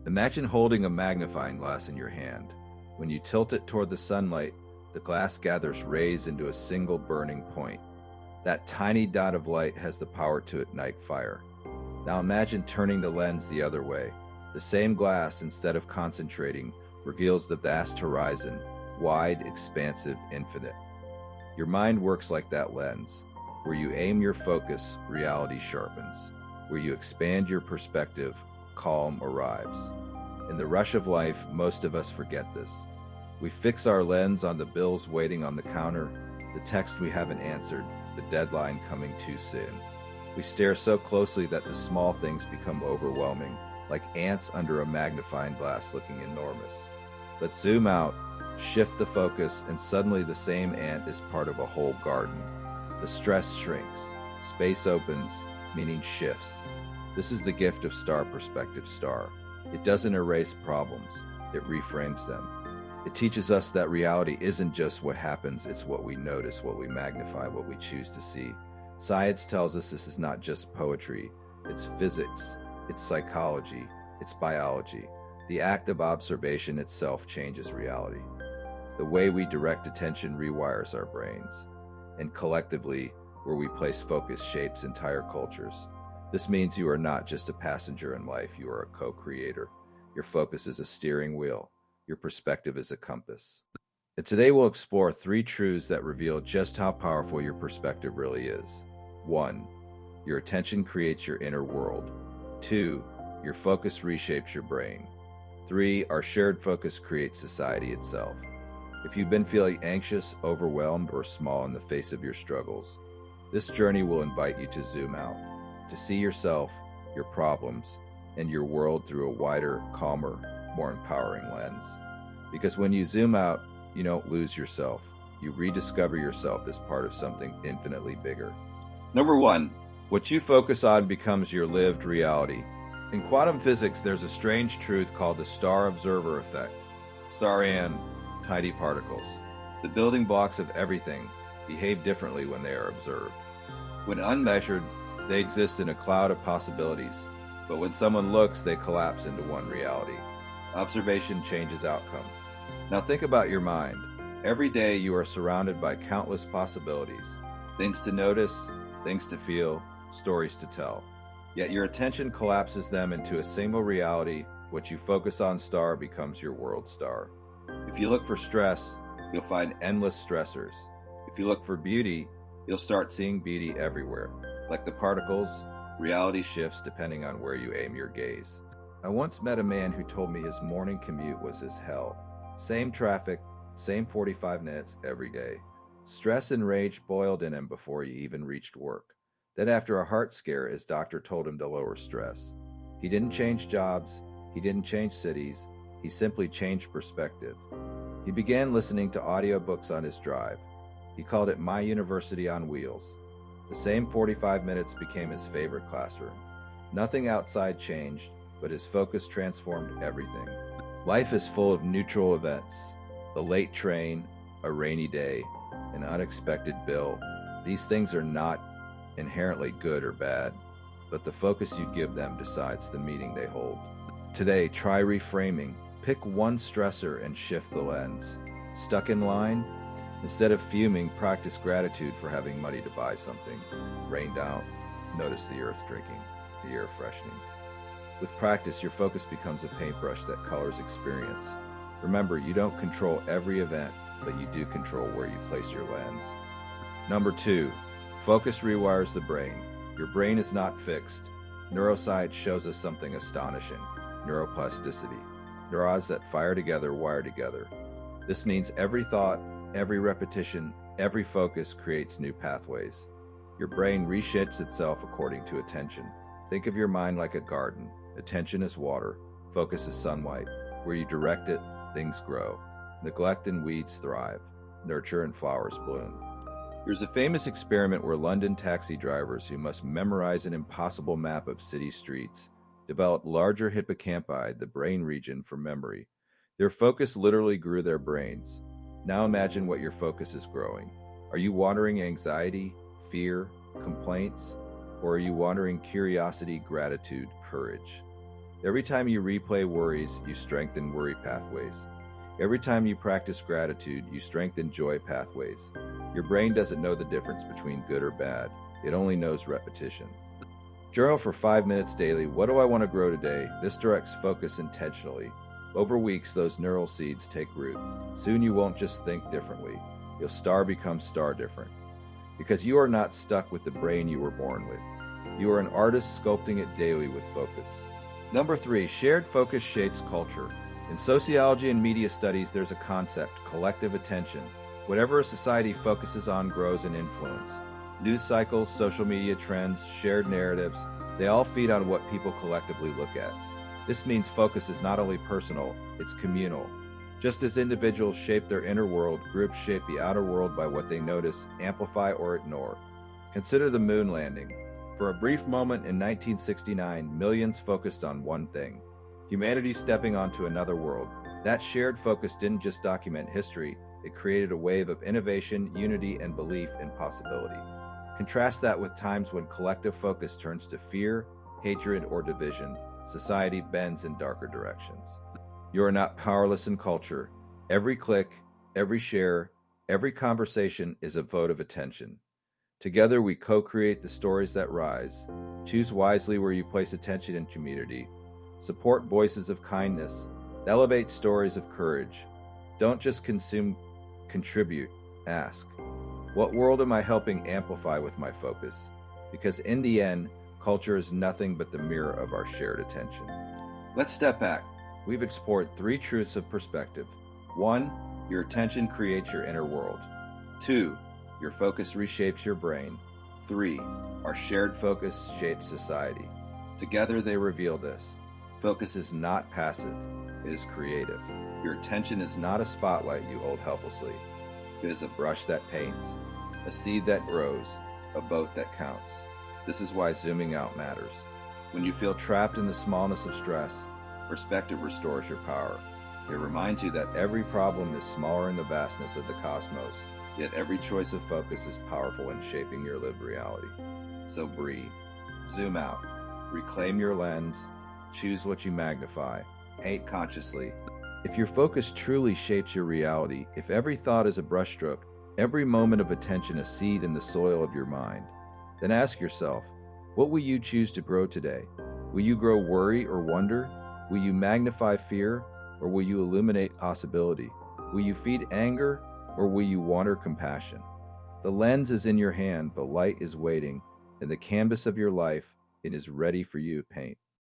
Imagine holding a magnifying glass in your hand. When you tilt it toward the sunlight, the glass gathers rays into a single burning point. That tiny dot of light has the power to ignite fire. Now imagine turning the lens the other way. The same glass, instead of concentrating, reveals the vast horizon, wide, expansive, infinite. Your mind works like that lens. Where you aim your focus, reality sharpens. Where you expand your perspective, calm arrives. In the rush of life, most of us forget this. We fix our lens on the bills waiting on the counter, the text we haven't answered, the deadline coming too soon. We stare so closely that the small things become overwhelming, like ants under a magnifying glass looking enormous. But zoom out, shift the focus, and suddenly the same ant is part of a whole garden. The stress shrinks, space opens, meaning shifts. This is the gift of star perspective star. It doesn't erase problems, it reframes them. It teaches us that reality isn't just what happens, it's what we notice, what we magnify, what we choose to see. Science tells us this is not just poetry, it's physics, it's psychology, it's biology. The act of observation itself changes reality. The way we direct attention rewires our brains. And collectively, where we place focus shapes entire cultures. This means you are not just a passenger in life, you are a co-creator. Your focus is a steering wheel. Your perspective is a compass. And today we'll explore 3 truths that reveal just how powerful your perspective really is. 1. Your attention creates your inner world. 2. Your focus reshapes your brain. 3. Our shared focus creates society itself. If you've been feeling anxious, overwhelmed, or small in the face of your struggles, this journey will invite you to zoom out, to see yourself, your problems, and your world through a wider, calmer, more empowering lens. Because when you zoom out, you don't lose yourself. You rediscover yourself as part of something infinitely bigger. Number 1, what you focus on becomes your lived reality. In quantum physics, there's a strange truth called the star observer effect. Star and tiny particles, the building blocks of everything, behave differently when they are observed. When unmeasured, they exist in a cloud of possibilities, but when someone looks, they collapse into one reality. Observation changes outcome. Now think about your mind. Every day you are surrounded by countless possibilities, things to notice, things to feel, stories to tell. Yet your attention collapses them into a single reality. What you focus on star becomes your world star. If you look for stress, you'll find endless stressors. If you look for beauty, you'll start seeing beauty everywhere. Like the particles, reality shifts depending on where you aim your gaze. I once met a man who told me his morning commute was his hell. Same traffic, same 45 minutes every day. Stress and rage boiled in him before he even reached work. Then after a heart scare, his doctor told him to lower stress. He didn't change jobs, he didn't change cities, he simply changed perspective. He began listening to audiobooks on his drive. He called it My University on Wheels. The same 45 minutes became his favorite classroom. Nothing outside changed, but his focus transformed everything. Life is full of neutral events. The late train, a rainy day, an unexpected bill. These things are not inherently good or bad, but the focus you give them decides the meaning they hold. Today, try reframing. Pick one stressor and shift the lens. Stuck in line? Instead of fuming, practice gratitude for having money to buy something. Rained out, notice the earth drinking, the air freshening. With practice, your focus becomes a paintbrush that colors experience. Remember, you don't control every event, but you do control where you place your lens. Number 2, focus rewires the brain. Your brain is not fixed. Neuroscience shows us something astonishing: neuroplasticity. Neurons that fire together wire together. This means every thought, every repetition, every focus creates new pathways. Your brain reshapes itself according to attention. Think of your mind like a garden. Attention is water, focus is sunlight. Where you direct it, things grow. Neglect and weeds thrive. Nurture and flowers bloom. There's a famous experiment where London taxi drivers who must memorize an impossible map of city streets developed larger hippocampi, the brain region for memory. Their focus literally grew their brains. Now imagine what your focus is growing. Are you wandering anxiety, fear, complaints? Or are you wandering curiosity, gratitude, courage? Every time you replay worries, you strengthen worry pathways. Every time you practice gratitude, you strengthen joy pathways. Your brain doesn't know the difference between good or bad, it only knows repetition. Journal for 5 minutes daily. What do I want to grow today? This directs focus intentionally. Over weeks, those neural seeds take root. Soon you won't just think differently. You'll become star different. Because you are not stuck with the brain you were born with. You are an artist sculpting it daily with focus. Number 3, shared focus shapes culture. In sociology and media studies, there's a concept, collective attention. Whatever a society focuses on grows in influence. News cycles, social media trends, shared narratives, they all feed on what people collectively look at. This means focus is not only personal, it's communal. Just as individuals shape their inner world, groups shape the outer world by what they notice, amplify, or ignore. Consider the moon landing. For a brief moment in 1969, millions focused on one thing: humanity stepping onto another world. That shared focus didn't just document history, it created a wave of innovation, unity, and belief in possibility. Contrast that with times when collective focus turns to fear, hatred, or division. Society bends in darker directions. You are not powerless in culture. Every click, every share, every conversation is a vote of attention. Together we co-create the stories that rise. Choose wisely where you place attention in community. Support voices of kindness. Elevate stories of courage. Don't just consume, contribute. Ask, what world am I helping amplify with my focus? Because in the end, culture is nothing but the mirror of our shared attention. Let's step back. We've explored 3 truths of perspective. 1, your attention creates your inner world. 2, your focus reshapes your brain. 3, our shared focus shapes society. Together they reveal this. Focus is not passive, it is creative. Your attention is not a spotlight you hold helplessly. It is a brush that paints, a seed that grows, a boat that counts. This is why zooming out matters. When you feel trapped in the smallness of stress, perspective restores your power. It reminds you that every problem is smaller in the vastness of the cosmos, yet every choice of focus is powerful in shaping your lived reality. So breathe, zoom out, reclaim your lens, choose what you magnify, paint consciously. If your focus truly shapes your reality, if every thought is a brushstroke, every moment of attention a seed in the soil of your mind, then ask yourself, what will you choose to grow today? Will you grow worry or wonder? Will you magnify fear, or will you illuminate possibility? Will you feed anger, or will you water compassion? The lens is in your hand, the light is waiting, and the canvas of your life, it is ready for you to paint.